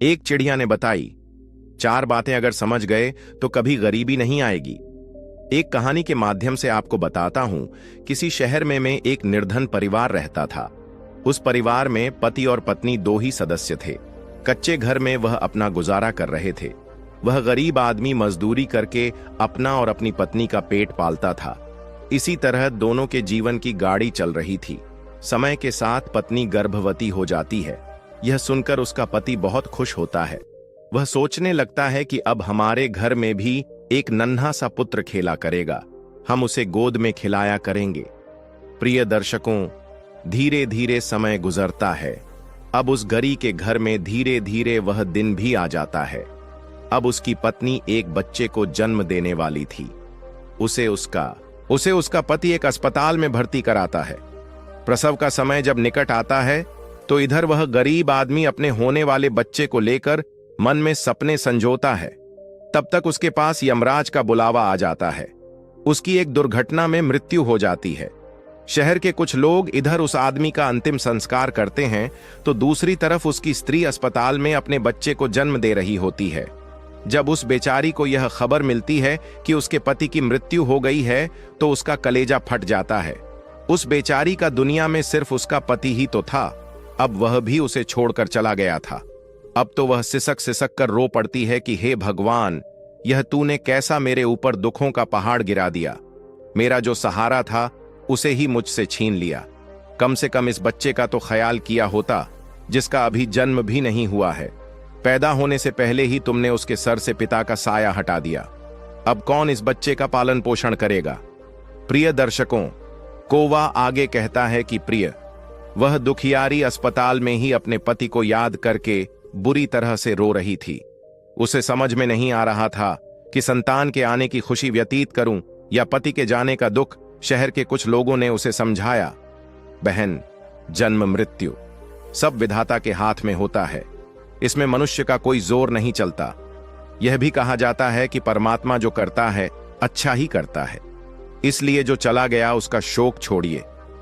एक चिड़िया ने बताई, 4 बातें अगर समझ गए तो कभी गरीबी नहीं आएगी। एक कहानी के माध्यम से आपको बताता हूं। किसी शहर में एक निर्धन परिवार रहता था। उस परिवार में पति और पत्नी 2 ही सदस्य थे। कच्चे घर में वह अपना गुजारा कर रहे थे। वह गरीब आदमी मजदूरी करके अपना और अपनी पत्नी का पेट पालता था। इसी तरह दोनों के जीवन की गाड़ी चल रही थी। समय के साथ पत्नी गर्भवती हो जाती है। यह सुनकर उसका पति बहुत खुश होता है। वह सोचने लगता है कि अब हमारे घर में भी एक नन्हा सा पुत्र खेला करेगा, हम उसे गोद में खिलाया करेंगे। प्रिय दर्शकों, धीरे धीरे समय गुजरता है। अब उस गरीब के घर में धीरे धीरे वह दिन भी आ जाता है। अब उसकी पत्नी एक बच्चे को जन्म देने वाली थी। उसे उसका पति एक अस्पताल में भर्ती कराता है। प्रसव का समय जब निकट आता है तो इधर वह गरीब आदमी अपने होने वाले बच्चे को लेकर मन में सपने संजोता है। तब तक उसके पास यमराज का बुलावा आ जाता है। उसकी एक दुर्घटना में मृत्यु हो जाती है। शहर के कुछ लोग इधर उस आदमी का अंतिम संस्कार करते हैं तो दूसरी तरफ उसकी स्त्री अस्पताल में अपने बच्चे को जन्म दे रही होती है। जब उस बेचारी को यह खबर मिलती है कि उसके पति की मृत्यु हो गई है तो उसका कलेजा फट जाता है। उस बेचारी का दुनिया में सिर्फ उसका पति ही तो था। अब वह भी उसे छोड़कर चला गया था। अब तो वह सिसक सिसक कर रो पड़ती है कि हे भगवान, यह तूने कैसा मेरे ऊपर दुखों का पहाड़ गिरा दिया। मेरा जो सहारा था उसे ही मुझसे छीन लिया। कम से कम इस बच्चे का तो ख्याल किया होता जिसका अभी जन्म भी नहीं हुआ है। पैदा होने से पहले ही तुमने उसके सर से पिता का साया हटा दिया। अब कौन इस बच्चे का पालन पोषण करेगा। प्रिय दर्शकों, कौवा आगे कहता है कि प्रिय, वह दुखियारी अस्पताल में ही अपने पति को याद करके बुरी तरह से रो रही थी। उसे समझ में नहीं आ रहा था कि संतान के आने की खुशी व्यतीत करूं या पति के जाने का दुख। शहर के कुछ लोगों ने उसे समझाया, बहन, जन्म मृत्यु सब विधाता के हाथ में होता है, इसमें मनुष्य का कोई जोर नहीं चलता। यह भी कहा जाता है कि परमात्मा जो करता है अच्छा ही करता है। इसलिए जो चला गया उसका शोक छोड़िए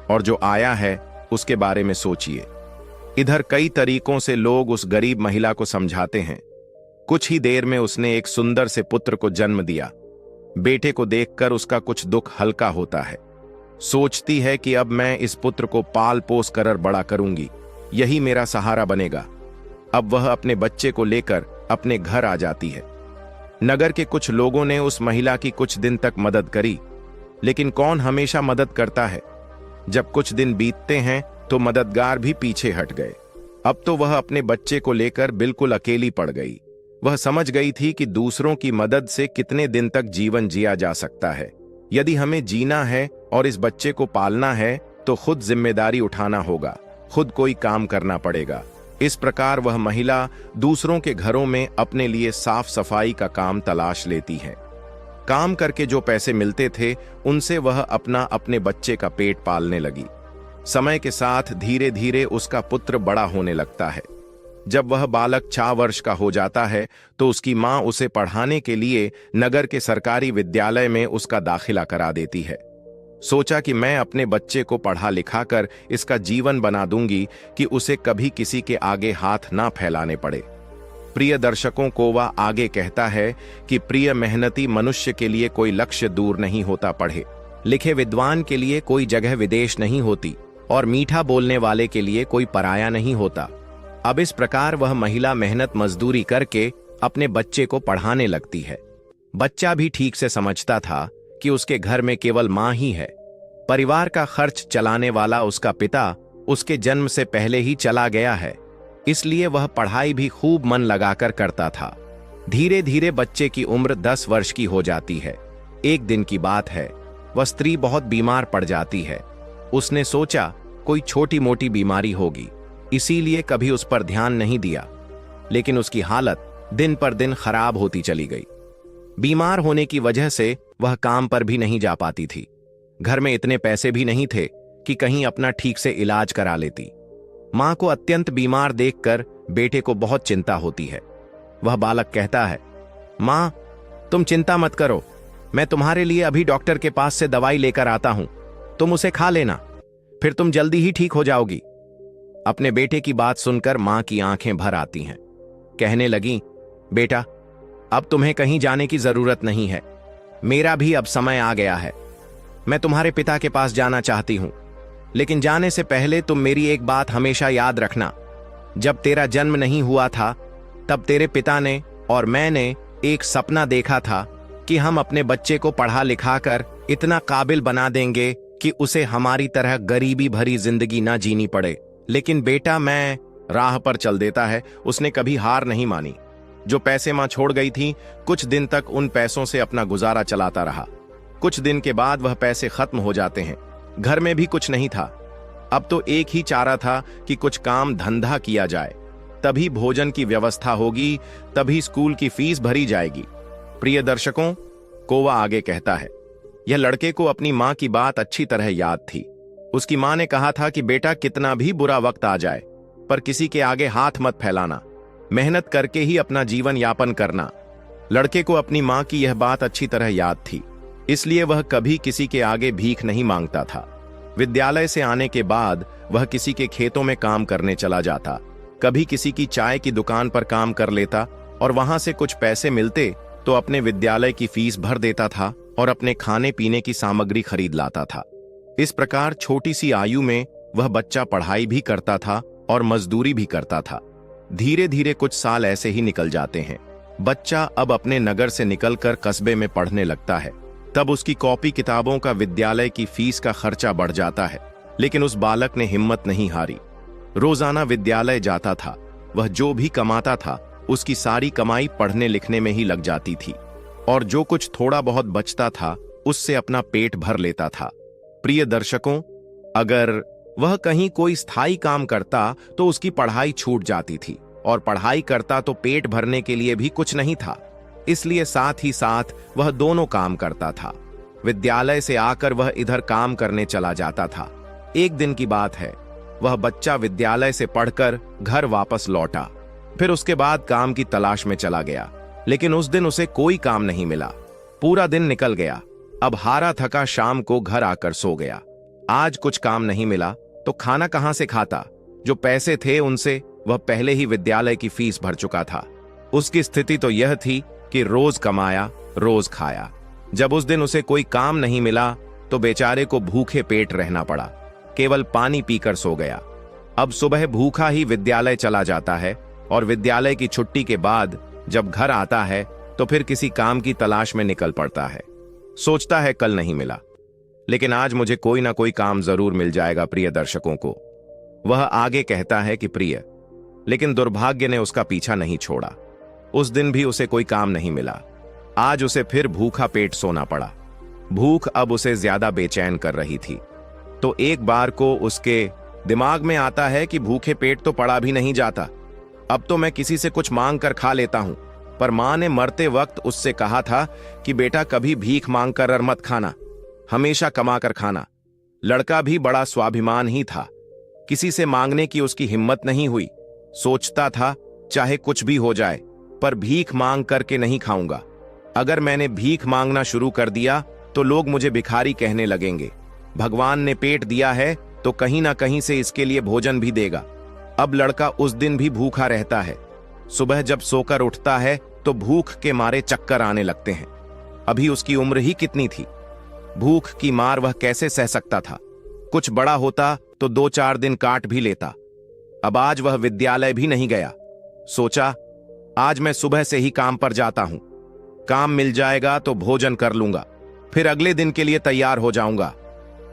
और जो आया है उसके बारे में सोचिए। इधर कई तरीकों से लोग उस गरीब महिला को समझाते हैं। कुछ ही देर में उसने एक सुंदर से पुत्र को जन्म दिया। बेटे को देखकर उसका कुछ दुख हल्का होता है। सोचती है कि अब मैं इस पुत्र को पाल पोस कर बड़ा करूंगी, यही मेरा सहारा बनेगा। अब वह अपने बच्चे को लेकर अपने घर आ जाती है। नगर के कुछ लोगों ने उस महिला की कुछ दिन तक मदद करी, लेकिन कौन हमेशा मदद करता है। जब कुछ दिन बीतते हैं तो मददगार भी पीछे हट गए। अब तो वह अपने बच्चे को लेकर बिल्कुल अकेली पड़ गई। वह समझ गई थी कि दूसरों की मदद से कितने दिन तक जीवन जिया जा सकता है। यदि हमें जीना है और इस बच्चे को पालना है तो खुद जिम्मेदारी उठाना होगा, खुद कोई काम करना पड़ेगा। इस प्रकार वह महिला दूसरों के घरों में अपने लिए साफ सफाई का काम तलाश लेती है। काम करके जो पैसे मिलते थे उनसे वह अपने बच्चे का पेट पालने लगी। समय के साथ धीरे धीरे उसका पुत्र बड़ा होने लगता है। जब वह बालक 6 वर्ष का हो जाता है तो उसकी मां उसे पढ़ाने के लिए नगर के सरकारी विद्यालय में उसका दाखिला करा देती है। सोचा कि मैं अपने बच्चे को पढ़ा लिखा कर इसका जीवन बना दूंगी कि उसे कभी किसी के आगे हाथ ना फैलाने पड़े। प्रिय दर्शकों, कौवा आगे कहता है कि प्रिय मेहनती मनुष्य के लिए कोई लक्ष्य दूर नहीं होता, पढ़े लिखे विद्वान के लिए कोई जगह विदेश नहीं होती और मीठा बोलने वाले के लिए कोई पराया नहीं होता। अब इस प्रकार वह महिला मेहनत मजदूरी करके अपने बच्चे को पढ़ाने लगती है। बच्चा भी ठीक से समझता था कि उसके घर में केवल मां ही है। परिवार का खर्च चलाने वाला उसका पिता उसके जन्म से पहले ही चला गया है, इसलिए वह पढ़ाई भी खूब मन लगाकर करता था। धीरे धीरे बच्चे की उम्र 10 वर्ष की हो जाती है। एक दिन की बात है, वह स्त्री बहुत बीमार पड़ जाती है। उसने सोचा कोई छोटी मोटी बीमारी होगी, इसीलिए कभी उस पर ध्यान नहीं दिया, लेकिन उसकी हालत दिन पर दिन खराब होती चली गई। बीमार होने की वजह से वह काम पर भी नहीं जा पाती थी। घर में इतने पैसे भी नहीं थे कि कहीं अपना ठीक से इलाज करा लेती। मां को अत्यंत बीमार देखकर बेटे को बहुत चिंता होती है। वह बालक कहता है, मां, तुम चिंता मत करो, मैं तुम्हारे लिए अभी डॉक्टर के पास से दवाई लेकर आता हूं, तुम उसे खा लेना, फिर तुम जल्दी ही ठीक हो जाओगी। अपने बेटे की बात सुनकर मां की आंखें भर आती हैं। कहने लगी, बेटा, अब तुम्हें कहीं जाने की जरूरत नहीं है। मेरा भी अब समय आ गया है। मैं तुम्हारे पिता के पास जाना चाहती हूं, लेकिन जाने से पहले तुम मेरी एक बात हमेशा याद रखना। जब तेरा जन्म नहीं हुआ था, तब तेरे पिता ने और मैंने एक सपना देखा था कि हम अपने बच्चे को पढ़ा लिखाकर इतना काबिल बना देंगे कि उसे हमारी तरह गरीबी भरी जिंदगी ना जीनी पड़े। लेकिन बेटा, मैं राह पर चल देता है। उसने कभी हार नहीं मानी। जो पैसे मां छोड़ गई थी, कुछ दिन तक उन पैसों से अपना गुजारा चलाता रहा। कुछ दिन के बाद वह पैसे खत्म हो जाते हैं। घर में भी कुछ नहीं था। अब तो एक ही चारा था कि कुछ काम धंधा किया जाए, तभी भोजन की व्यवस्था होगी, तभी स्कूल की फीस भरी जाएगी। प्रिय दर्शकों, कोवा आगे कहता है, यह लड़के को अपनी मां की बात अच्छी तरह याद थी। उसकी मां ने कहा था कि बेटा, कितना भी बुरा वक्त आ जाए, पर किसी के आगे हाथ मत फैलाना, मेहनत करके ही अपना जीवन यापन करना। लड़के को अपनी मां की यह बात अच्छी तरह याद थी, इसलिए वह कभी किसी के आगे भीख नहीं मांगता था। विद्यालय से आने के बाद वह किसी के खेतों में काम करने चला जाता, कभी किसी की चाय की दुकान पर काम कर लेता और वहां से कुछ पैसे मिलते तो अपने विद्यालय की फीस भर देता था और अपने खाने पीने की सामग्री खरीद लाता था। इस प्रकार छोटी सी आयु में वह बच्चा पढ़ाई भी करता था और मजदूरी भी करता था। धीरे धीरे कुछ साल ऐसे ही निकल जाते हैं। बच्चा अब अपने नगर से निकलकर कस्बे में पढ़ने लगता है। तब उसकी कॉपी किताबों का, विद्यालय की फीस का खर्चा बढ़ जाता है। लेकिन उस बालक ने हिम्मत नहीं हारी। रोजाना विद्यालय जाता था। वह जो भी कमाता था, उसकी सारी कमाई पढ़ने लिखने में ही लग जाती थी, और जो कुछ थोड़ा बहुत बचता था उससे अपना पेट भर लेता था। प्रिय दर्शकों, अगर वह कहीं कोई स्थायी काम करता तो उसकी पढ़ाई छूट जाती थी, और पढ़ाई करता तो पेट भरने के लिए भी कुछ नहीं था। इसलिए साथ ही साथ वह दोनों काम करता था। विद्यालय से आकर वह इधर काम करने चला जाता था। एक दिन की बात है, वह बच्चा विद्यालय से पढ़कर घर वापस लौटा। फिर उसके बाद काम की तलाश में चला गया, लेकिन उस दिन उसे कोई काम नहीं मिला। पूरा दिन निकल गया। अब हारा थका शाम को घर आकर सो गया। आज कुछ काम नहीं मिला तो खाना कहां से खाता? जो पैसे थे उनसे वह पहले ही विद्यालय की फीस भर चुका था। उसकी स्थिति तो यह थी कि रोज कमाया, रोज खाया। जब उस दिन उसे कोई काम नहीं मिला तो बेचारे को भूखे पेट रहना पड़ा। केवल पानी पीकर सो गया। अब सुबह भूखा ही विद्यालय चला जाता है, और विद्यालय की छुट्टी के बाद जब घर आता है तो फिर किसी काम की तलाश में निकल पड़ता है। सोचता है कल नहीं मिला, लेकिन आज मुझे कोई ना कोई काम जरूर मिल जाएगा। प्रिय दर्शकों को वह आगे कहता है कि प्रिय, लेकिन दुर्भाग्य ने उसका पीछा नहीं छोड़ा। उस दिन भी उसे कोई काम नहीं मिला। आज उसे फिर भूखा पेट सोना पड़ा। भूख अब उसे ज्यादा बेचैन कर रही थी। तो एक बार को उसके दिमाग में आता है कि भूखे पेट तो पड़ा भी नहीं जाता, अब तो मैं किसी से कुछ मांग कर खा लेता हूं। पर मां ने मरते वक्त उससे कहा था कि बेटा, कभी भीख मांग कर मत खाना, हमेशा कमा कर खाना। लड़का भी बड़ा स्वाभिमान ही था। किसी से मांगने की उसकी हिम्मत नहीं हुई। सोचता था चाहे कुछ भी हो जाए, पर भीख मांग करके नहीं खाऊंगा। अगर मैंने भीख मांगना शुरू कर दिया तो लोग मुझे भिखारी कहने लगेंगे। भगवान ने पेट दिया है तो कहीं ना कहीं से इसके लिए भोजन भी देगा। अब लड़का उस दिन भी भूखा रहता है। सुबह जब सोकर उठता है तो भूख के मारे चक्कर आने लगते हैं। अभी उसकी उम्र ही कितनी थी? भूख की मार वह कैसे सह सकता था? कुछ बड़ा होता तो 2-4 दिन काट भी लेता। अब आज वह विद्यालय भी नहीं गया। सोचा, आज मैं सुबह से ही काम पर जाता हूं। काम मिल जाएगा तो भोजन कर लूंगा, फिर अगले दिन के लिए तैयार हो जाऊंगा।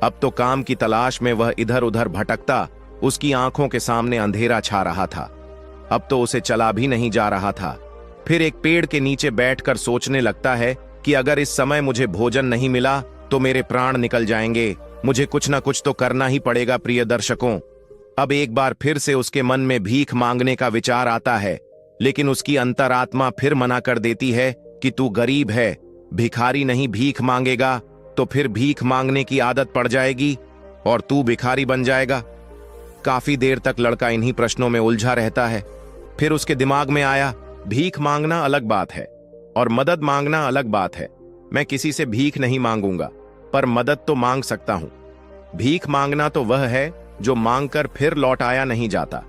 अब तो काम की तलाश में वह इधर उधर भटकता। उसकी आंखों के सामने अंधेरा छा रहा था। अब तो उसे चला भी नहीं जा रहा था। फिर एक पेड़ के नीचे बैठकर सोचने लगता है कि अगर इस समय मुझे भोजन नहीं मिला तो मेरे प्राण निकल जाएंगे। मुझे कुछ ना कुछ तो करना ही पड़ेगा। प्रिय दर्शकों, अब एक बार फिर से उसके मन में भीख मांगने का विचार आता है, लेकिन उसकी अंतरात्मा फिर मना कर देती है कि तू गरीब है, भिखारी नहीं, भीख मांगेगा तो फिर भीख मांगने की आदत पड़ जाएगी और तू भिखारी बन जाएगा। काफी देर तक लड़का इन्हीं प्रश्नों में उलझा रहता है। फिर उसके दिमाग में आया, भीख मांगना अलग बात है और मदद मांगना अलग बात है। मैं किसी से भीख नहीं मांगूंगा, पर मदद तो मांग सकता हूं। भीख मांगना तो वह है जो मांगकर फिर लौटाया नहीं जाता,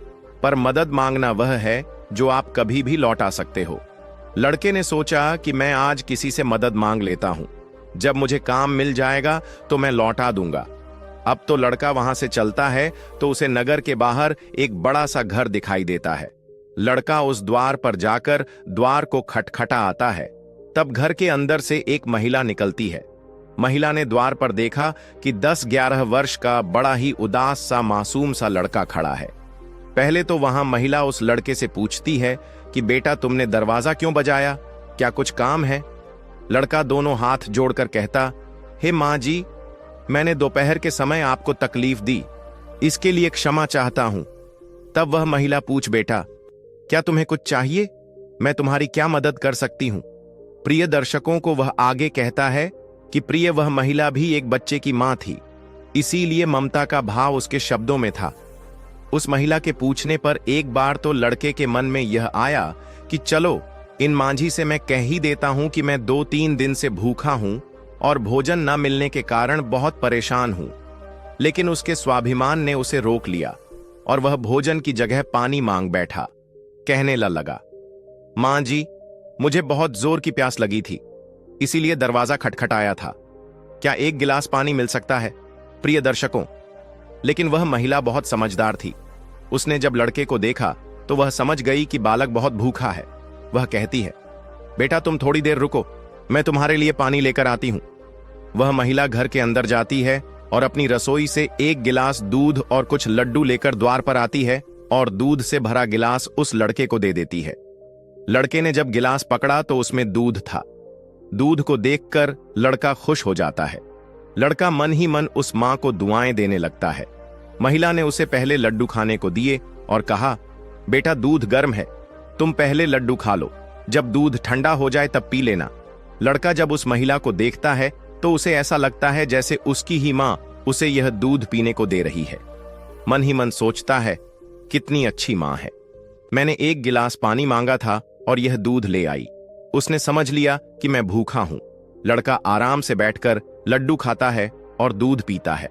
पर मदद मांगना वह है जो आप कभी भी लौटा सकते हो। लड़के ने सोचा कि मैं आज किसी से मदद मांग लेता हूं, जब मुझे काम मिल जाएगा तो मैं लौटा दूंगा। अब तो लड़का वहां से चलता है तो उसे नगर के बाहर एक बड़ा सा घर दिखाई देता है। लड़का उस द्वार पर जाकर द्वार को खटखटा आता है। तब घर के अंदर से एक महिला निकलती है। महिला ने द्वार पर देखा कि 10-11 वर्ष का बड़ा ही उदास सा मासूम सा लड़का खड़ा है। पहले तो वहां महिला उस लड़के से पूछती है कि बेटा, तुमने दरवाजा क्यों बजाया, क्या कुछ काम है? लड़का दोनों हाथ जोड़कर कहता, हे माँ जी, मैंने दोपहर के समय आपको तकलीफ दी, इसके लिए क्षमा चाहता हूं। तब वह महिला पूछ, बेटा क्या तुम्हें कुछ चाहिए, मैं तुम्हारी क्या मदद कर सकती हूं? प्रिय दर्शकों को वह आगे कहता है कि प्रिय वह महिला भी एक बच्चे की मां थी, इसीलिए ममता का भाव उसके शब्दों में था। उस महिला के पूछने पर एक बार तो लड़के के मन में यह आया कि चलो इन मांझी से मैं कह ही देता हूं कि मैं 2-3 दिन से भूखा हूं और भोजन न मिलने के कारण बहुत परेशान हूं। लेकिन उसके स्वाभिमान ने उसे रोक लिया और वह भोजन की जगह पानी मांग बैठा। कहने लगा, मां जी, मुझे बहुत जोर की प्यास लगी थी, इसीलिए दरवाजा खटखटाया था, क्या एक गिलास पानी मिल सकता है? प्रिय दर्शकों, लेकिन वह महिला बहुत समझदार थी। उसने जब लड़के को देखा तो वह समझ गई कि बालक बहुत भूखा है। वह कहती है, बेटा तुम थोड़ी देर रुको, मैं तुम्हारे लिए पानी लेकर आती हूं। वह महिला घर के अंदर जाती है और अपनी रसोई से एक गिलास दूध और कुछ लड्डू लेकर द्वार पर आती है और दूध से भरा गिलास उस लड़के को दे देती है। लड़के ने जब गिलास पकड़ा तो उसमें दूध था। दूध को देखकर लड़का खुश हो जाता है। लड़का मन ही मन उस मां को दुआएं देने लगता है। महिला ने उसे पहले लड्डू खाने को दिए और कहा, बेटा दूध गर्म है, तुम पहले लड्डू खा लो, जब दूध ठंडा हो जाए तब पी लेना। लड़का जब उस महिला को देखता है तो उसे ऐसा लगता है जैसे उसकी ही मां उसे यह दूध पीने को दे रही है। मन ही मन सोचता है, कितनी अच्छी मां है, मैंने एक गिलास पानी मांगा था और यह दूध ले आई। उसने समझ लिया कि मैं भूखा हूं। लड़का आराम से बैठकर लड्डू खाता है और दूध पीता है।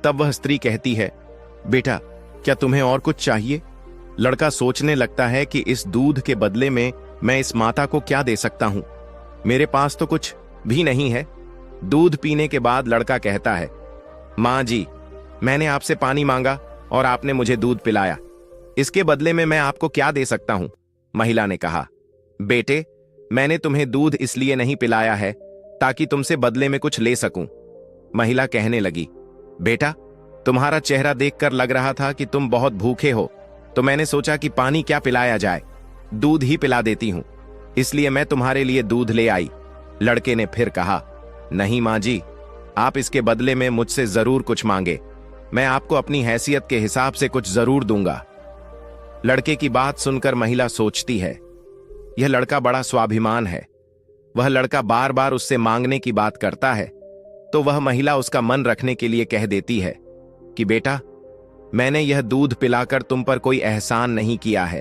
तब वह स्त्री कहती है, बेटा क्या तुम्हें और कुछ चाहिए? लड़का सोचने लगता है कि इस दूध के बदले में मैं इस माता को क्या दे सकता हूं, मेरे पास तो कुछ भी नहीं है। दूध पीने के बाद लड़का कहता है, मां जी, मैंने आपसे पानी मांगा और आपने मुझे दूध पिलाया, इसके बदले में मैं आपको क्या दे सकता हूं? महिला ने कहा, बेटे मैंने तुम्हें दूध इसलिए नहीं पिलाया है ताकि तुमसे बदले में कुछ ले सकूं। महिला कहने लगी, बेटा तुम्हारा चेहरा देखकर लग रहा था कि तुम बहुत भूखे हो, तो मैंने सोचा कि पानी क्या पिलाया जाए, दूध ही पिला देती हूं, इसलिए मैं तुम्हारे लिए दूध ले आई। लड़के ने फिर कहा, नहीं मां जी, आप इसके बदले में मुझसे जरूर कुछ मांगे, मैं आपको अपनी हैसियत के हिसाब से कुछ जरूर दूंगा। लड़के की बात सुनकर महिला सोचती है, यह लड़का बड़ा स्वाभिमान है। वह लड़का बार बार उससे मांगने की बात करता है, तो वह महिला उसका मन रखने के लिए कह देती है कि बेटा मैंने यह दूध पिलाकर तुम पर कोई एहसान नहीं किया है,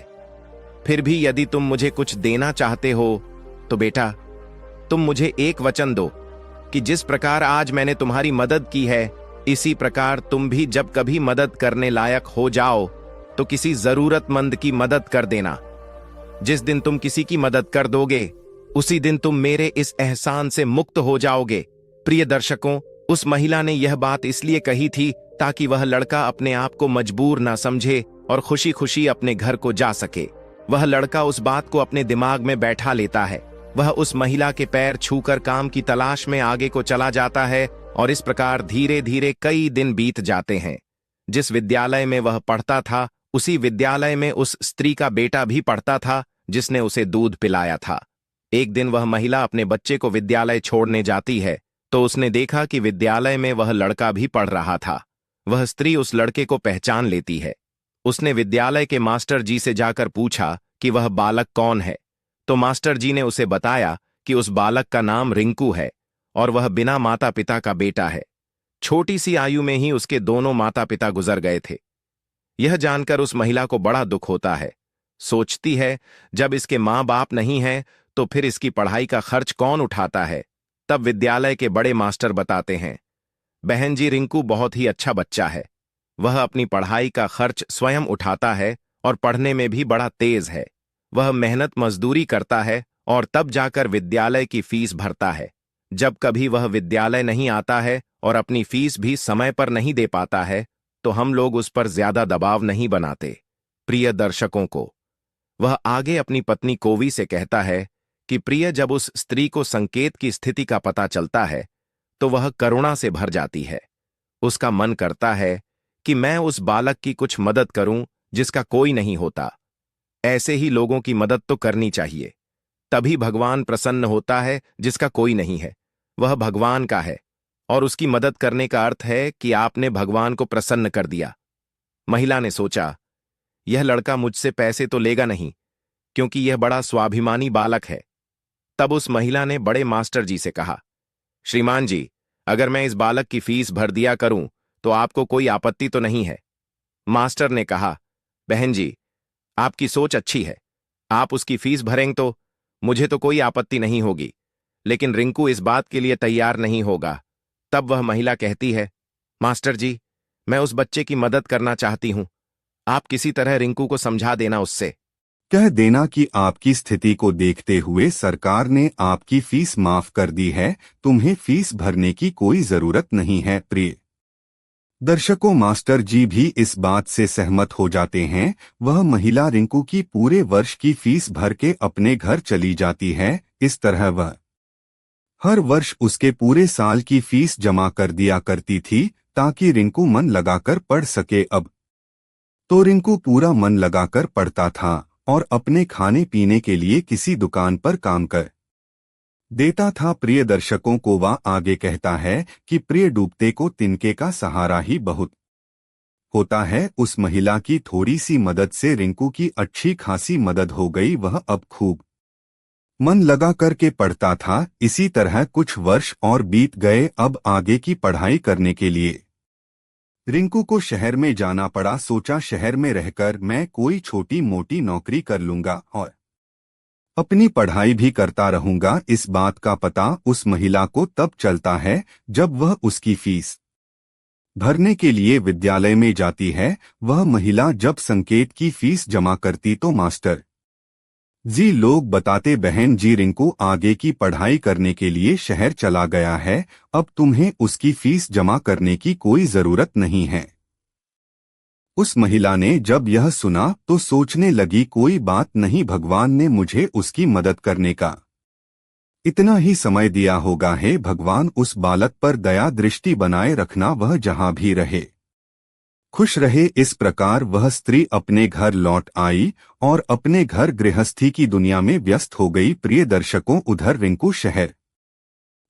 फिर भी यदि तुम मुझे कुछ देना चाहते हो तो बेटा तुम मुझे एक वचन दो कि जिस प्रकार आज मैंने तुम्हारी मदद की है, इसी प्रकार तुम भी जब कभी मदद करने लायक हो जाओ तो किसी जरूरतमंद की मदद कर देना। जिस दिन तुम किसी की मदद कर दोगे उसी दिन तुम मेरे इस एहसान से मुक्त हो जाओगे। प्रिय दर्शकों, उस महिला ने यह बात इसलिए कही थी ताकि वह लड़का अपने आप को मजबूर ना समझे और खुशी खुशी अपने घर को जा सके। वह लड़का उस बात को अपने दिमाग में बैठा लेता है। वह उस महिला के पैर छूकर काम की तलाश में आगे को चला जाता है और इस प्रकार धीरे धीरे कई दिन बीत जाते हैं। जिस विद्यालय में वह पढ़ता था उसी विद्यालय में उस स्त्री का बेटा भी पढ़ता था जिसने उसे दूध पिलाया था। एक दिन वह महिला अपने बच्चे को विद्यालय छोड़ने जाती है तो उसने देखा कि विद्यालय में वह लड़का भी पढ़ रहा था। वह स्त्री उस लड़के को पहचान लेती है। उसने विद्यालय के मास्टर जी से जाकर पूछा कि वह बालक कौन है, तो मास्टर जी ने उसे बताया कि उस बालक का नाम रिंकू है और वह बिना माता पिता का बेटा है। छोटी सी आयु में ही उसके दोनों माता पिता गुजर गए थे। यह जानकर उस महिला को बड़ा दुख होता है। सोचती है, जब इसके माँ बाप नहीं हैं तो फिर इसकी पढ़ाई का खर्च कौन उठाता है। तब विद्यालय के बड़े मास्टर बताते हैं, बहन जी रिंकू बहुत ही अच्छा बच्चा है, वह अपनी पढ़ाई का खर्च स्वयं उठाता है और पढ़ने में भी बड़ा तेज है। वह मेहनत मजदूरी करता है और तब जाकर विद्यालय की फीस भरता है। जब कभी वह विद्यालय नहीं आता है और अपनी फीस भी समय पर नहीं दे पाता है, तो हम लोग उस पर ज्यादा दबाव नहीं बनाते। प्रिय दर्शकों को वह आगे अपनी पत्नी कोवी से कहता है कि प्रिय, जब उस स्त्री को संकेत की स्थिति का पता चलता है तो वह करुणा से भर जाती है। उसका मन करता है कि मैं उस बालक की कुछ मदद करूं जिसका कोई नहीं होता। ऐसे ही लोगों की मदद तो करनी चाहिए, तभी भगवान प्रसन्न होता है। जिसका कोई नहीं है वह भगवान का है, और उसकी मदद करने का अर्थ है कि आपने भगवान को प्रसन्न कर दिया। महिला ने सोचा, यह लड़का मुझसे पैसे तो लेगा नहीं, क्योंकि यह बड़ा स्वाभिमानी बालक है। तब उस महिला ने बड़े मास्टर जी से कहा, श्रीमान जी, अगर मैं इस बालक की फीस भर दिया करूं तो आपको कोई आपत्ति तो नहीं है? मास्टर ने कहा, बहन जी, आपकी सोच अच्छी है, आप उसकी फीस भरेंगे तो मुझे तो कोई आपत्ति नहीं होगी, लेकिन रिंकू इस बात के लिए तैयार नहीं होगा। तब वह महिला कहती है, मास्टर जी, मैं उस बच्चे की मदद करना चाहती हूं, आप किसी तरह रिंकू को समझा देना, उससे कह देना कि आपकी स्थिति को देखते हुए सरकार ने आपकी फीस माफ कर दी है, तुम्हें फीस भरने की कोई जरूरत नहीं है। प्रिय दर्शकों, मास्टर जी भी इस बात से सहमत हो जाते हैं। वह महिला रिंकू की पूरे वर्ष की फीस भर के अपने घर चली जाती है। इस तरह वह हर वर्ष उसके पूरे साल की फीस जमा कर दिया करती थी, ताकि रिंकू मन लगाकर पढ़ सके। अब तो रिंकू पूरा मन लगाकर पढ़ता था और अपने खाने पीने के लिए किसी दुकान पर काम कर देता था। प्रिय दर्शकों को वह आगे कहता है कि प्रिय डूबते को तिनके का सहारा ही बहुत होता है। उस महिला की थोड़ी सी मदद से रिंकू की अच्छी खासी मदद हो गई। वह अब खूब मन लगा करके पढ़ता था। इसी तरह कुछ वर्ष और बीत गए। अब आगे की पढ़ाई करने के लिए रिंकू को शहर में जाना पड़ा। सोचा, शहर में रहकर मैं कोई छोटी मोटी नौकरी कर लूंगा और अपनी पढ़ाई भी करता रहूंगा। इस बात का पता उस महिला को तब चलता है जब वह उसकी फीस भरने के लिए विद्यालय में जाती है। वह महिला जब संकेत की फीस जमा करती तो मास्टर जी लोग बताते, बहन जी, रिंकू आगे की पढ़ाई करने के लिए शहर चला गया है, अब तुम्हें उसकी फीस जमा करने की कोई जरूरत नहीं है। उस महिला ने जब यह सुना तो सोचने लगी, कोई बात नहीं, भगवान ने मुझे उसकी मदद करने का इतना ही समय दिया होगा। है भगवान, उस बालक पर दया दृष्टि बनाए रखना, वह जहां भी रहे खुश रहे। इस प्रकार वह स्त्री अपने घर लौट आई और अपने घर गृहस्थी की दुनिया में व्यस्त हो गई। प्रिय दर्शकों, उधर रिंकू शहर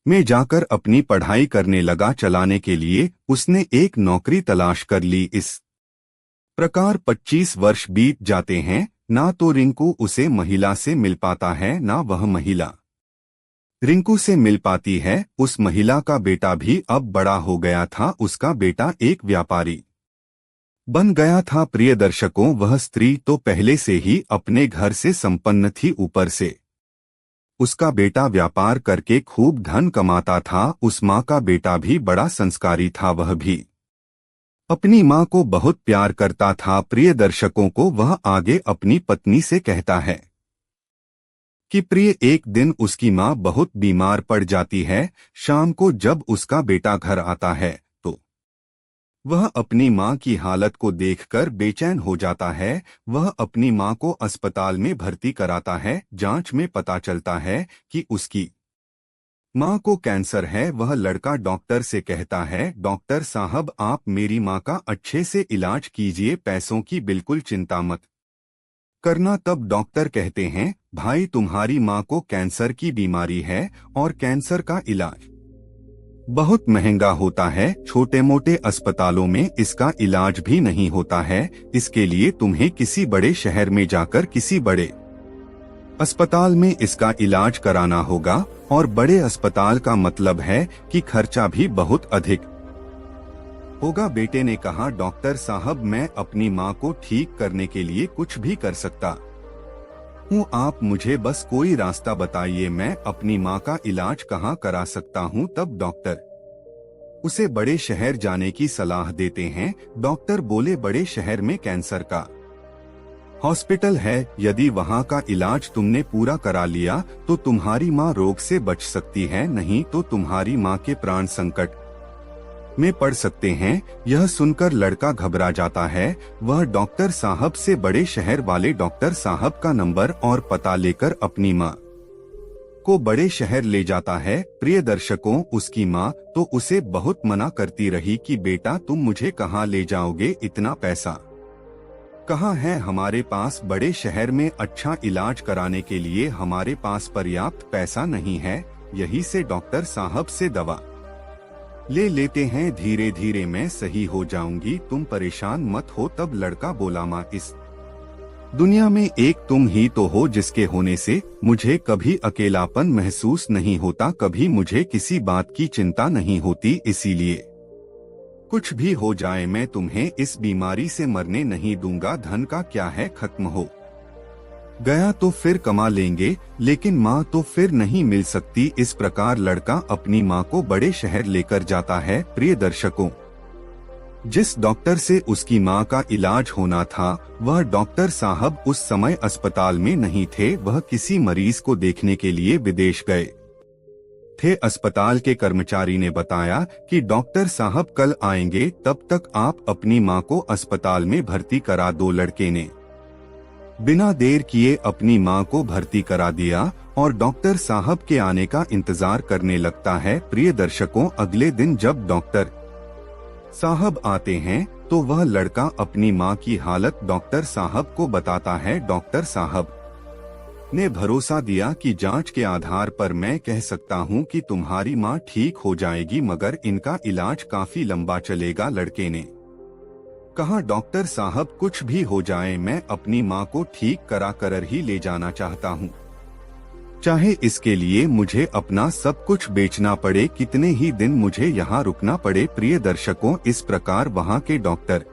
में जाकर अपनी पढ़ाई करने लगा। चलाने के लिए उसने एक नौकरी तलाश कर ली। इस प्रकार 25 वर्ष बीत जाते हैं। ना तो रिंकू उसे महिला से मिल पाता है, ना वह महिला रिंकू से मिल पाती है। उस महिला का बेटा भी अब बड़ा हो गया था। उसका बेटा एक व्यापारी बन गया था। प्रिय दर्शकों, वह स्त्री तो पहले से ही अपने घर से संपन्न थी, ऊपर से उसका बेटा व्यापार करके खूब धन कमाता था। उस माँ का बेटा भी बड़ा संस्कारी था, वह भी अपनी माँ को बहुत प्यार करता था। प्रिय दर्शकों को वह आगे अपनी पत्नी से कहता है कि प्रिय, एक दिन उसकी माँ बहुत बीमार पड़ जाती है। शाम को जब उसका बेटा घर आता है तो वह अपनी माँ की हालत को देखकर बेचैन हो जाता है। वह अपनी माँ को अस्पताल में भर्ती कराता है। जांच में पता चलता है कि उसकी माँ को कैंसर है। वह लड़का डॉक्टर से कहता है, डॉक्टर साहब, आप मेरी माँ का अच्छे से इलाज कीजिए, पैसों की बिल्कुल चिंता मत करना। तब डॉक्टर कहते हैं, भाई, तुम्हारी माँ को कैंसर की बीमारी है और कैंसर का इलाज बहुत महंगा होता है। छोटे मोटे अस्पतालों में इसका इलाज भी नहीं होता है। इसके लिए तुम्हें किसी बड़े शहर में जाकर किसी बड़े अस्पताल में इसका इलाज कराना होगा। और बड़े अस्पताल का मतलब है कि खर्चा भी बहुत अधिक होगा। बेटे ने कहा, डॉक्टर साहब, मैं अपनी माँ को ठीक करने के लिए कुछ भी कर सकता हूँ, आप मुझे बस कोई रास्ता बताइए, मैं अपनी माँ का इलाज कहाँ करा सकता हूँ। तब डॉक्टर उसे बड़े शहर जाने की सलाह देते हैं। डॉक्टर बोले, बड़े शहर में कैंसर का हॉस्पिटल है, यदि वहाँ का इलाज तुमने पूरा करा लिया तो तुम्हारी माँ रोग से बच सकती है, नहीं तो तुम्हारी माँ के प्राण संकट में पड़ सकते हैं। यह सुनकर लड़का घबरा जाता है। वह डॉक्टर साहब से बड़े शहर वाले डॉक्टर साहब का नंबर और पता लेकर अपनी माँ को बड़े शहर ले जाता है। प्रिय दर्शकों, उसकी माँ तो उसे बहुत मना करती रही कि बेटा तुम मुझे कहाँ ले जाओगे, इतना पैसा कहाँ है हमारे पास, बड़े शहर में अच्छा इलाज कराने के लिए हमारे पास पर्याप्त पैसा नहीं है। यही से डॉक्टर साहब से दवा ले लेते हैं, धीरे धीरे मैं सही हो जाऊंगी, तुम परेशान मत हो। तब लड़का बोला, माँ इस दुनिया में एक तुम ही तो हो जिसके होने से मुझे कभी अकेलापन महसूस नहीं होता, कभी मुझे किसी बात की चिंता नहीं होती। इसीलिए कुछ भी हो जाए मैं तुम्हें इस बीमारी से मरने नहीं दूंगा। धन का क्या है, खत्म हो गया तो फिर कमा लेंगे, लेकिन माँ तो फिर नहीं मिल सकती। इस प्रकार लड़का अपनी माँ को बड़े शहर लेकर जाता है। प्रिय दर्शकों, जिस डॉक्टर से उसकी माँ का इलाज होना था वह डॉक्टर साहब उस समय अस्पताल में नहीं थे। वह किसी मरीज को देखने के लिए विदेश गए थे। अस्पताल के कर्मचारी ने बताया कि डॉक्टर साहब कल आएंगे, तब तक आप अपनी माँ को अस्पताल में भर्ती करा दो। लड़के ने बिना देर किए अपनी माँ को भर्ती करा दिया और डॉक्टर साहब के आने का इंतजार करने लगता है। प्रिय दर्शकों, अगले दिन जब डॉक्टर साहब आते हैं तो वह लड़का अपनी माँ की हालत डॉक्टर साहब को बताता है। डॉक्टर साहब ने भरोसा दिया कि जांच के आधार पर मैं कह सकता हूं कि तुम्हारी माँ ठीक हो जाएगी, मगर इनका इलाज काफी लंबा चलेगा। लड़के ने कहा, डॉक्टर साहब कुछ भी हो जाए मैं अपनी माँ को ठीक करा कर ही ले जाना चाहता हूँ, चाहे इसके लिए मुझे अपना सब कुछ बेचना पड़े, कितने ही दिन मुझे यहाँ रुकना पड़े। प्रिय दर्शकों, इस प्रकार वहाँ के डॉक्टर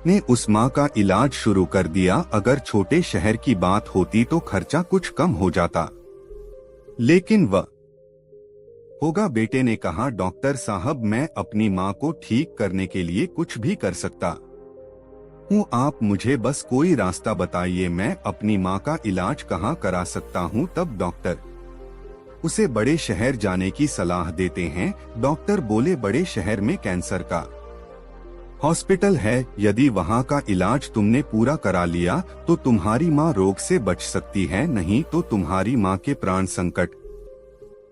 ने उस माँ का इलाज शुरू कर दिया। अगर छोटे शहर की बात होती तो खर्चा कुछ कम हो जाता, लेकिन वह होगा। बेटे ने कहा, डॉक्टर साहब मैं अपनी माँ को ठीक करने के लिए कुछ भी कर सकता हूँ, आप मुझे बस कोई रास्ता बताइए, मैं अपनी माँ का इलाज कहाँ करा सकता हूँ। तब डॉक्टर उसे बड़े शहर जाने की सलाह देते हैं। डॉक्टर बोले, बड़े शहर में कैंसर का हॉस्पिटल है, यदि वहाँ का इलाज तुमने पूरा करा लिया तो तुम्हारी माँ रोग से बच सकती है, नहीं तो तुम्हारी माँ के प्राण संकट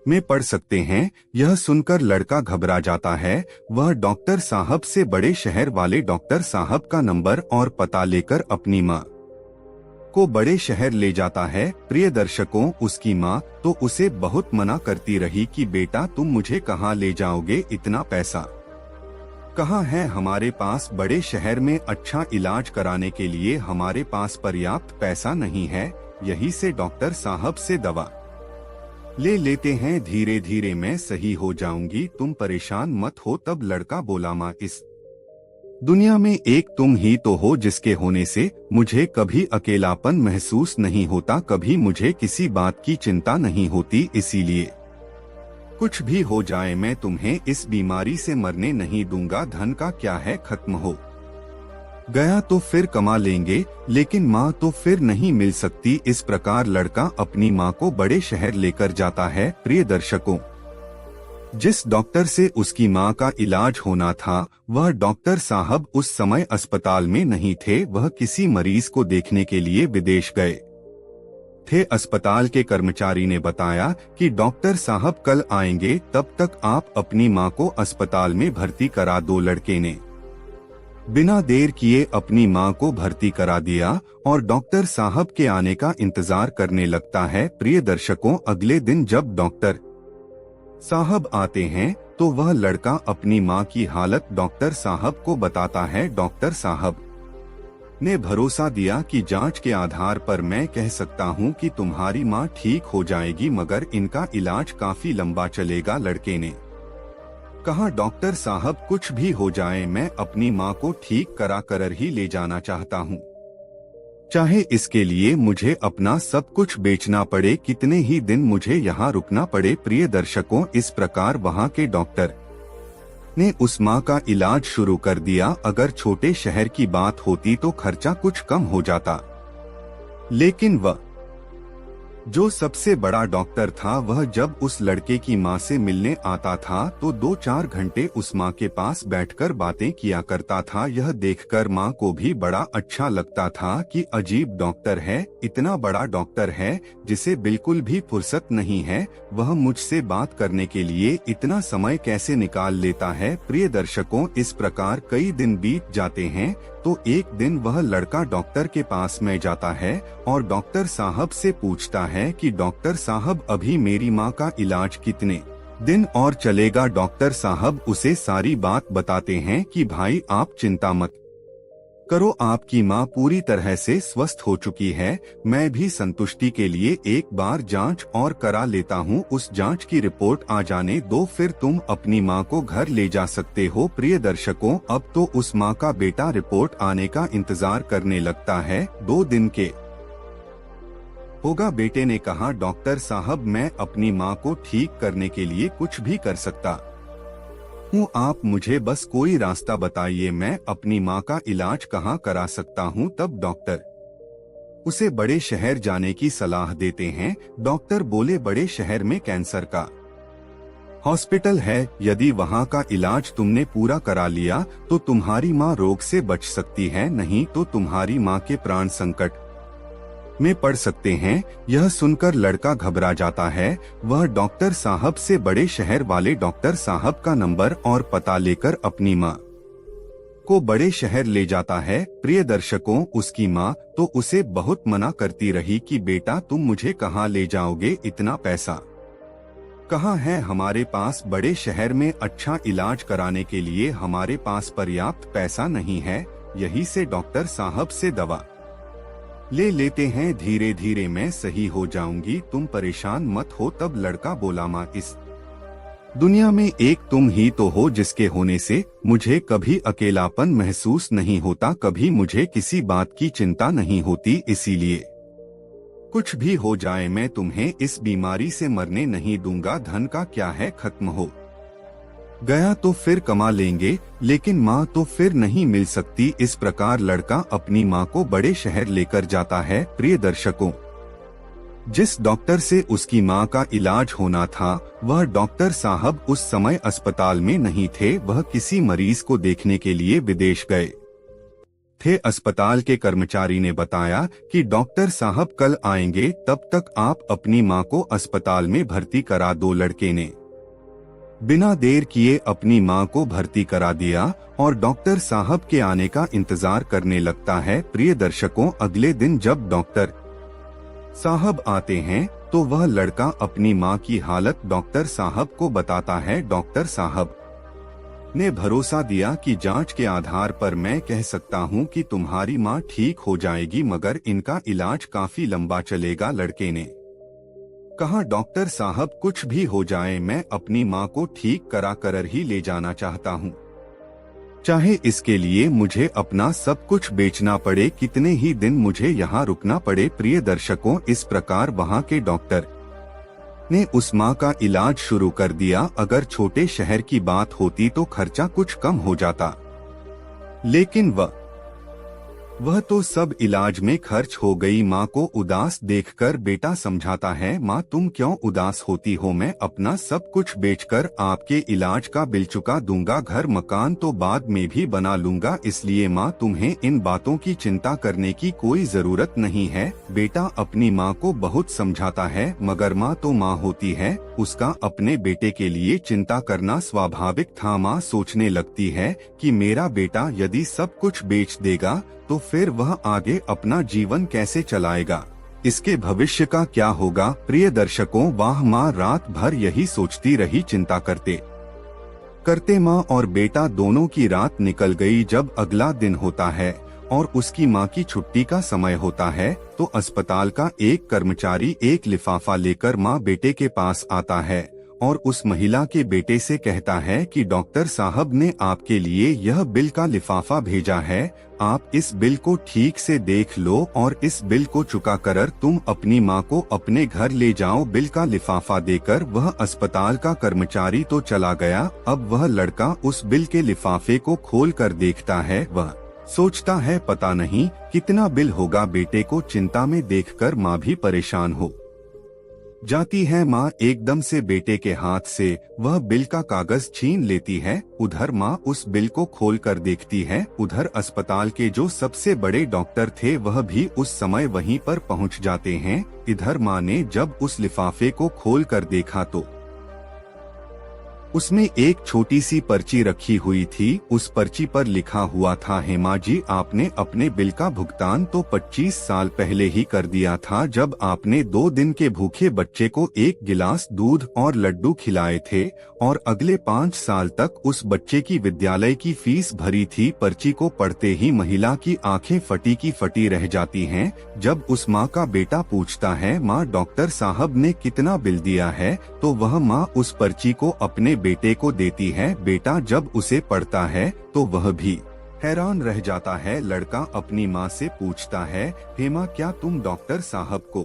में पड़ सकते हैं। यह सुनकर लड़का घबरा जाता है। वह डॉक्टर साहब से बड़े शहर वाले डॉक्टर साहब का नंबर और पता लेकर अपनी माँ को बड़े शहर ले जाता है। प्रिय दर्शकों, उसकी माँ तो उसे बहुत मना करती रही कि बेटा तुम मुझे कहाँ ले जाओगे, इतना पैसा कहाँ है हमारे पास, बड़े शहर में अच्छा इलाज कराने के लिए हमारे पास पर्याप्त पैसा नहीं है। यही से डॉक्टर साहब से दवा ले लेते हैं, धीरे धीरे मैं सही हो जाऊंगी, तुम परेशान मत हो। तब लड़का बोला, माँ इस दुनिया में एक तुम ही तो हो जिसके होने से मुझे कभी अकेलापन महसूस नहीं होता, कभी मुझे किसी बात की चिंता नहीं होती। इसीलिए कुछ भी हो जाए मैं तुम्हें इस बीमारी से मरने नहीं दूंगा। धन का क्या है, खत्म हो गया तो फिर कमा लेंगे, लेकिन माँ तो फिर नहीं मिल सकती। इस प्रकार लड़का अपनी माँ को बड़े शहर लेकर जाता है। प्रिय दर्शकों, जिस डॉक्टर से उसकी माँ का इलाज होना था वह डॉक्टर साहब उस समय अस्पताल में नहीं थे। वह किसी मरीज को देखने के लिए विदेश गए थे। अस्पताल के कर्मचारी ने बताया कि डॉक्टर साहब कल आएंगे, तब तक आप अपनी माँ को अस्पताल में भर्ती करा दो। लड़के ने बिना देर किए अपनी माँ को भर्ती करा दिया और डॉक्टर साहब के आने का इंतजार करने लगता है। प्रिय दर्शकों, अगले दिन जब डॉक्टर साहब आते हैं तो वह लड़का अपनी माँ की हालत डॉक्टर साहब को बताता है। डॉक्टर साहब ने भरोसा दिया कि जांच के आधार पर मैं कह सकता हूं कि तुम्हारी माँ ठीक हो जाएगी, मगर इनका इलाज काफी लंबा चलेगा। लड़के ने कहा, डॉक्टर साहब कुछ भी हो जाए मैं अपनी माँ को ठीक करा कर ही ले जाना चाहता हूँ, चाहे इसके लिए मुझे अपना सब कुछ बेचना पड़े, कितने ही दिन मुझे यहाँ रुकना पड़े। प्रिय दर्शकों, इस प्रकार वहाँ के डॉक्टर ने उस माँ का इलाज शुरू कर दिया। अगर छोटे शहर की बात होती तो खर्चा कुछ कम हो जाता, लेकिन वह जो सबसे बड़ा डॉक्टर था, वह जब उस लड़के की माँ से मिलने आता था तो 2-4 घंटे उस माँ के पास बैठकर बातें किया करता था। यह देखकर माँ को भी बड़ा अच्छा लगता था कि अजीब डॉक्टर है, इतना बड़ा डॉक्टर है जिसे बिल्कुल भी फुर्सत नहीं है, वह मुझसे बात करने के लिए इतना समय कैसे निकाल लेता है। प्रिय दर्शकों, इस प्रकार कई दिन बीत जाते हैं तो एक दिन वह लड़का डॉक्टर के पास में जाता है और डॉक्टर साहब से पूछता है कि डॉक्टर साहब, अभी मेरी माँ का इलाज कितने दिन और चलेगा। डॉक्टर साहब उसे सारी बात बताते हैं कि भाई आप चिंता मत करो, आपकी माँ पूरी तरह से स्वस्थ हो चुकी है। मैं भी संतुष्टि के लिए एक बार जांच और करा लेता हूँ, उस जांच की रिपोर्ट आ जाने दो, फिर तुम अपनी माँ को घर ले जा सकते हो। प्रिय दर्शकों, अब तो उस माँ का बेटा रिपोर्ट आने का इंतजार करने लगता है। 2 दिन के होगा। बेटे ने कहा, डॉक्टर साहब मैं अपनी माँ को ठीक करने के लिए कुछ भी कर सकता हूँ, आप मुझे बस कोई रास्ता बताइए, मैं अपनी माँ का इलाज कहाँ करा सकता हूँ। तब डॉक्टर उसे बड़े शहर जाने की सलाह देते हैं। डॉक्टर बोले, बड़े शहर में कैंसर का हॉस्पिटल है, यदि वहाँ का इलाज तुमने पूरा करा लिया तो तुम्हारी माँ रोग से बच सकती है, नहीं तो तुम्हारी माँ के प्राण संकट में पड़ सकते हैं। यह सुनकर लड़का घबरा जाता है। वह डॉक्टर साहब से बड़े शहर वाले डॉक्टर साहब का नंबर और पता लेकर अपनी माँ को बड़े शहर ले जाता है। प्रिय दर्शकों, उसकी माँ तो उसे बहुत मना करती रही कि बेटा तुम मुझे कहाँ ले जाओगे, इतना पैसा कहाँ है हमारे पास, बड़े शहर में अच्छा इलाज कराने के लिए हमारे पास पर्याप्त पैसा नहीं है, यही से डॉक्टर साहब से दवा ले लेते हैं, धीरे धीरे मैं सही हो जाऊंगी, तुम परेशान मत हो। तब लड़का बोला, माँ इस दुनिया में एक तुम ही तो हो जिसके होने से मुझे कभी अकेलापन महसूस नहीं होता, कभी मुझे किसी बात की चिंता नहीं होती, इसीलिए कुछ भी हो जाए मैं तुम्हें इस बीमारी से मरने नहीं दूंगा। धन का क्या है, खत्म हो गया तो फिर कमा लेंगे, लेकिन माँ तो फिर नहीं मिल सकती। इस प्रकार लड़का अपनी माँ को बड़े शहर लेकर जाता है। प्रिय दर्शकों, जिस डॉक्टर से उसकी माँ का इलाज होना था, वह डॉक्टर साहब उस समय अस्पताल में नहीं थे, वह किसी मरीज को देखने के लिए विदेश गए थे। अस्पताल के कर्मचारी ने बताया कि डॉक्टर साहब कल आएंगे, तब तक आप अपनी माँ को अस्पताल में भर्ती करा दो। लड़के ने बिना देर किए अपनी माँ को भर्ती करा दिया और डॉक्टर साहब के आने का इंतजार करने लगता है। प्रिय दर्शकों, अगले दिन जब डॉक्टर साहब आते हैं तो वह लड़का अपनी माँ की हालत डॉक्टर साहब को बताता है। डॉक्टर साहब ने भरोसा दिया कि जांच के आधार पर मैं कह सकता हूँ कि तुम्हारी माँ ठीक हो जाएगी, मगर इनका इलाज काफी लंबा चलेगा। लड़के ने कहा, डॉक्टर साहब कुछ भी हो जाए मैं अपनी माँ को ठीक करा कर ही ले जाना चाहता हूँ, चाहे इसके लिए मुझे अपना सब कुछ बेचना पड़े, कितने ही दिन मुझे यहाँ रुकना पड़े। प्रिय दर्शकों, इस प्रकार वहाँ के डॉक्टर ने उस माँ का इलाज शुरू कर दिया। अगर छोटे शहर की बात होती तो खर्चा कुछ कम हो जाता, लेकिन वह तो सब इलाज में खर्च हो गई। माँ को उदास देखकर बेटा समझाता है, माँ तुम क्यों उदास होती हो, मैं अपना सब कुछ बेचकर आपके इलाज का बिल चुका दूंगा, घर मकान तो बाद में भी बना लूंगा, इसलिए माँ तुम्हें इन बातों की चिंता करने की कोई जरूरत नहीं है। बेटा अपनी माँ को बहुत समझाता है, मगर माँ तो माँ होती है, उसका अपने बेटे के लिए चिंता करना स्वाभाविक था। माँ सोचने लगती है कि मेरा बेटा यदि सब कुछ बेच देगा तो फिर वह आगे अपना जीवन कैसे चलाएगा, इसके भविष्य का क्या होगा। प्रिय दर्शकों, वह माँ रात भर यही सोचती रही, चिंता करते करते माँ और बेटा दोनों की रात निकल गई। जब अगला दिन होता है और उसकी माँ की छुट्टी का समय होता है तो अस्पताल का एक कर्मचारी एक लिफाफा लेकर माँ बेटे के पास आता है और उस महिला के बेटे से कहता है कि डॉक्टर साहब ने आपके लिए यह बिल का लिफाफा भेजा है, आप इस बिल को ठीक से देख लो और इस बिल को चुका कर तुम अपनी माँ को अपने घर ले जाओ। बिल का लिफाफा देकर वह अस्पताल का कर्मचारी तो चला गया। अब वह लड़का उस बिल के लिफाफे को खोल कर देखता है, वह सोचता है पता नहीं कितना बिल होगा। बेटे को चिंता में देखकर माँ भी परेशान हो जाती है। माँ एकदम से बेटे के हाथ से वह बिल का कागज छीन लेती है। उधर माँ उस बिल को खोल कर देखती है। उधर अस्पताल के जो सबसे बड़े डॉक्टर थे वह भी उस समय वहीं पर पहुँच जाते हैं। इधर माँ ने जब उस लिफाफे को खोल कर देखा तो उसमें एक छोटी सी पर्ची रखी हुई थी। उस पर्ची पर लिखा हुआ था, हेमा जी, आपने अपने बिल का भुगतान तो 25 साल पहले ही कर दिया था, जब आपने 2 दिन के भूखे बच्चे को 1 गिलास दूध और लड्डू खिलाए थे और अगले 5 साल तक उस बच्चे की विद्यालय की फीस भरी थी। पर्ची को पढ़ते ही महिला की आंखें फटी की फटी रह जाती हैं। जब उस माँ का बेटा पूछता है, माँ डॉक्टर साहब ने कितना बिल दिया है, तो वह माँ उस पर्ची को अपने बेटे को देती है। बेटा जब उसे पढ़ता है तो वह भी हैरान रह जाता है। लड़का अपनी माँ से पूछता है, हेमा क्या तुम डॉक्टर साहब को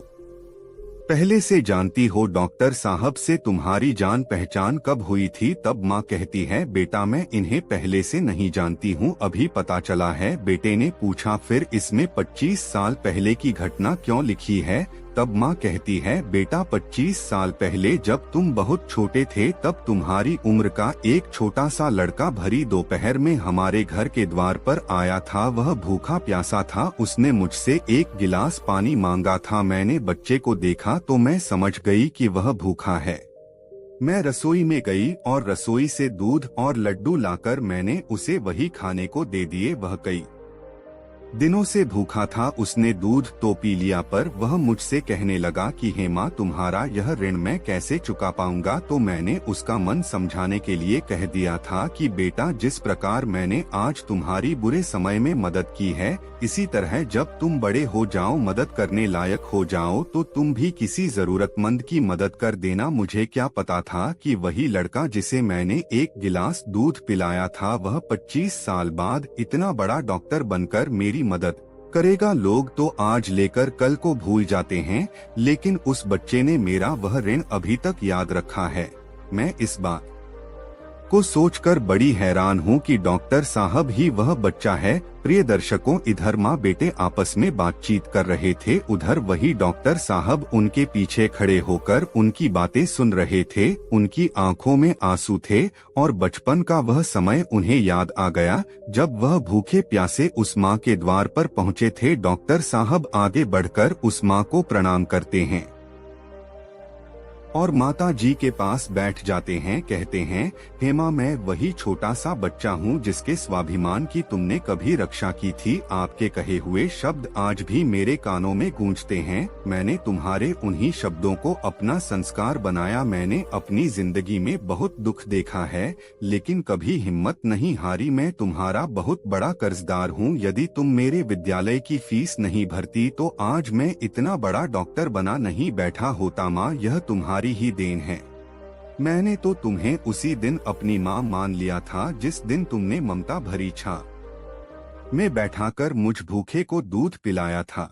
पहले से जानती हो? डॉक्टर साहब से तुम्हारी जान पहचान कब हुई थी? तब माँ कहती है, बेटा मैं इन्हें पहले से नहीं जानती हूँ, अभी पता चला है। बेटे ने पूछा, फिर इसमें 25 साल पहले की घटना क्यों लिखी है? तब माँ कहती है, बेटा 25 साल पहले जब तुम बहुत छोटे थे तब तुम्हारी उम्र का एक छोटा सा लड़का भरी दोपहर में हमारे घर के द्वार पर आया था। वह भूखा प्यासा था। उसने मुझसे 1 गिलास पानी मांगा था। मैंने बच्चे को देखा तो मैं समझ गई कि वह भूखा है। मैं रसोई में गई और रसोई से दूध और लड्डू लाकर मैंने उसे वही खाने को दे दिए। वह कई दिनों से भूखा था। उसने दूध तो पी लिया, पर वह मुझसे कहने लगा कि हेमा तुम्हारा यह ऋण मैं कैसे चुका पाऊंगा। तो मैंने उसका मन समझाने के लिए कह दिया था कि बेटा जिस प्रकार मैंने आज तुम्हारी बुरे समय में मदद की है, इसी तरह जब तुम बड़े हो जाओ, मदद करने लायक हो जाओ, तो तुम भी किसी जरूरतमंद की मदद कर देना। मुझे क्या पता था कि वही लड़का जिसे मैंने 1 गिलास दूध पिलाया था वह 25 साल बाद इतना बड़ा डॉक्टर बनकर मेरी मदद करेगा। लोग तो आज लेकर कल को भूल जाते हैं, लेकिन उस बच्चे ने मेरा वह ऋण अभी तक याद रखा है। मैं इस बात को सोचकर बड़ी हैरान हूँ कि डॉक्टर साहब ही वह बच्चा है। प्रिय दर्शकों, इधर माँ बेटे आपस में बातचीत कर रहे थे, उधर वही डॉक्टर साहब उनके पीछे खड़े होकर उनकी बातें सुन रहे थे। उनकी आंखों में आंसू थे और बचपन का वह समय उन्हें याद आ गया जब वह भूखे प्यासे उस माँ के द्वार पर पहुँचे थे। डॉक्टर साहब आगे बढ़कर उस माँ को प्रणाम करते हैं और माता जी के पास बैठ जाते हैं। कहते हैं, हेमा मैं वही छोटा सा बच्चा हूँ जिसके स्वाभिमान की तुमने कभी रक्षा की थी। आपके कहे हुए शब्द आज भी मेरे कानों में गूंजते हैं। मैंने तुम्हारे उन्हीं शब्दों को अपना संस्कार बनाया। मैंने अपनी जिंदगी में बहुत दुख देखा है, लेकिन कभी हिम्मत नहीं हारी। मैं तुम्हारा बहुत बड़ा कर्जदार हूँ। यदि तुम मेरे विद्यालय की फीस नहीं भरती तो आज मैं इतना बड़ा डॉक्टर बना नहीं बैठा होता। माँ यह तुम्हारी ही देन है। मैंने तो तुम्हें उसी दिन अपनी माँ मान लिया था जिस दिन तुमने ममता भरी छां में बैठाकर मुझ भूखे को दूध पिलाया था।